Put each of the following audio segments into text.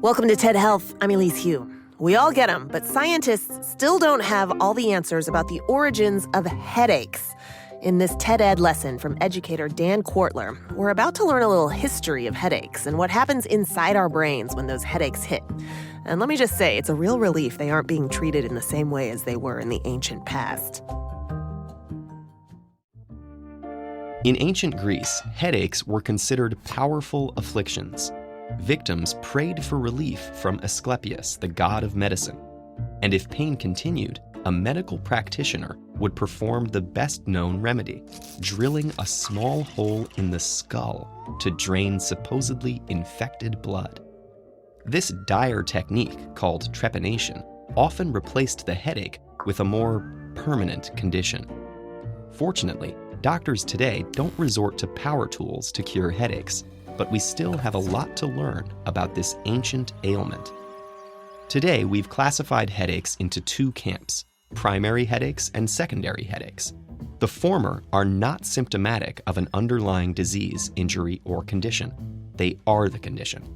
Welcome to TED Health. I'm Elise Hu. We all get them, but scientists still don't have all the answers about the origins of headaches. In this TED Ed lesson from educator Dan Kwartler, we're about to learn a little history of headaches and what happens inside our brains when those headaches hit. And let me just say, it's a real relief they aren't being treated in the same way as they were in the ancient past. In ancient Greece, headaches were considered powerful afflictions. Victims prayed for relief from Asclepius, the god of medicine. And if pain continued, a medical practitioner would perform the best-known remedy, drilling a small hole in the skull to drain supposedly infected blood. This dire technique, called trepanation, often replaced the headache with a more permanent condition. Fortunately, doctors today don't resort to power tools to cure headaches, but we still have a lot to learn about this ancient ailment. Today, we've classified headaches into two camps: primary headaches and secondary headaches. The former are not symptomatic of an underlying disease, injury, or condition. They are the condition.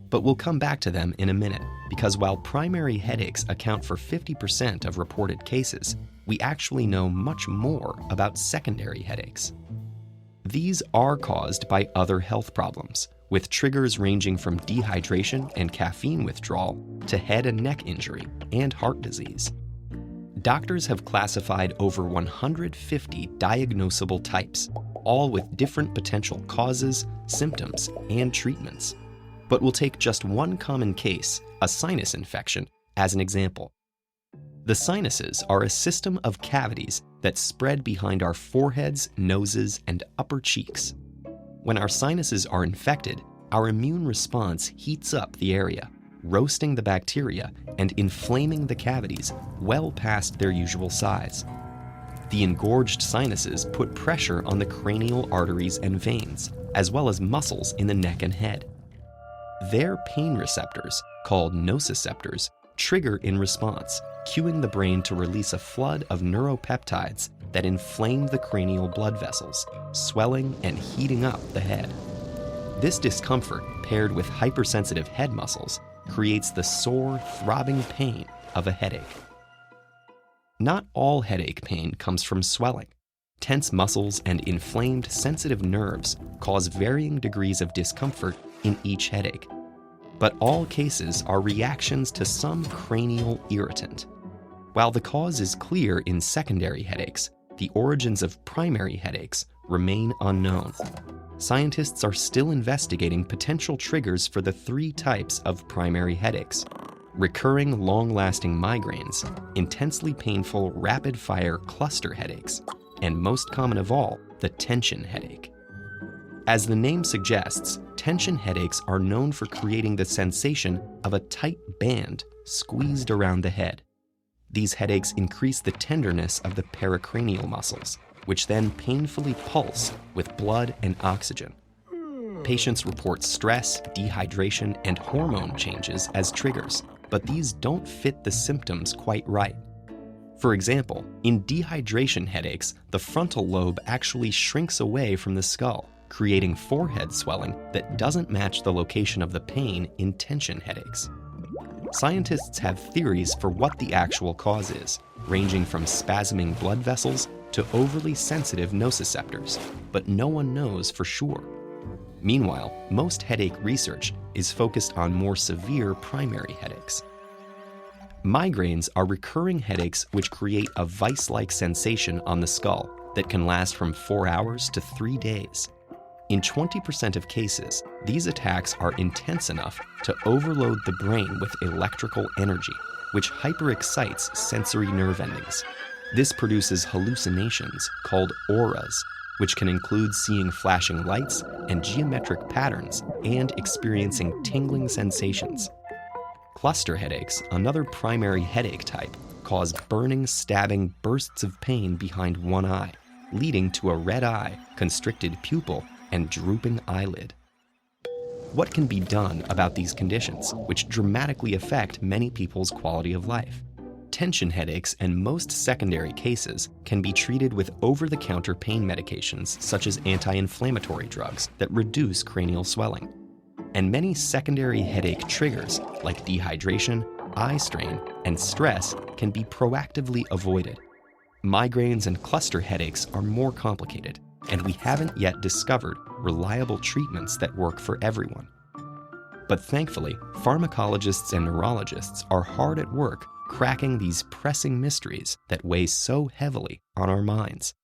But we'll come back to them in a minute, because while primary headaches account for 50% of reported cases, we actually know much more about secondary headaches. These are caused by other health problems, with triggers ranging from dehydration and caffeine withdrawal to head and neck injury and heart disease. Doctors have classified over 150 diagnosable types, all with different potential causes, symptoms, and treatments. But we'll take just one common case, a sinus infection, as an example. The sinuses are a system of cavities that spread behind our foreheads, noses, and upper cheeks. When our sinuses are infected, our immune response heats up the area, roasting the bacteria and inflaming the cavities well past their usual size. The engorged sinuses put pressure on the cranial arteries and veins, as well as muscles in the neck and head. Their pain receptors, called nociceptors, trigger in response, cueing the brain to release a flood of neuropeptides that inflame the cranial blood vessels, swelling and heating up the head. This discomfort, paired with hypersensitive head muscles, creates the sore, throbbing pain of a headache. Not all headache pain comes from swelling. Tense muscles and inflamed, sensitive nerves cause varying degrees of discomfort in each headache. But all cases are reactions to some cranial irritant. While the cause is clear in secondary headaches, the origins of primary headaches remain unknown. Scientists are still investigating potential triggers for the three types of primary headaches: recurring, long-lasting migraines, intensely painful, rapid-fire cluster headaches, and most common of all, the tension headache. As the name suggests, tension headaches are known for creating the sensation of a tight band squeezed around the head. These headaches increase the tenderness of the pericranial muscles, which then painfully pulse with blood and oxygen. Patients report stress, dehydration, and hormone changes as triggers, but these don't fit the symptoms quite right. For example, in dehydration headaches, the frontal lobe actually shrinks away from the skull, creating forehead swelling that doesn't match the location of the pain in tension headaches. Scientists have theories for what the actual cause is, ranging from spasming blood vessels to overly sensitive nociceptors, but no one knows for sure. Meanwhile, most headache research is focused on more severe primary headaches. Migraines are recurring headaches which create a vice-like sensation on the skull that can last from 4 hours to 3 days. In 20% of cases, these attacks are intense enough to overload the brain with electrical energy, which hyperexcites sensory nerve endings. This produces hallucinations called auras, which can include seeing flashing lights and geometric patterns and experiencing tingling sensations. Cluster headaches, another primary headache type, cause burning, stabbing bursts of pain behind one eye, leading to a red eye, constricted pupil, and drooping eyelid. What can be done about these conditions, which dramatically affect many people's quality of life? Tension headaches and most secondary cases can be treated with over-the-counter pain medications such as anti-inflammatory drugs that reduce cranial swelling. and many secondary headache triggers like dehydration, eye strain, and stress can be proactively avoided. Migraines and cluster headaches are more complicated, and we haven't yet discovered reliable treatments that work for everyone. But thankfully, pharmacologists and neurologists are hard at work cracking these pressing mysteries that weigh so heavily on our minds.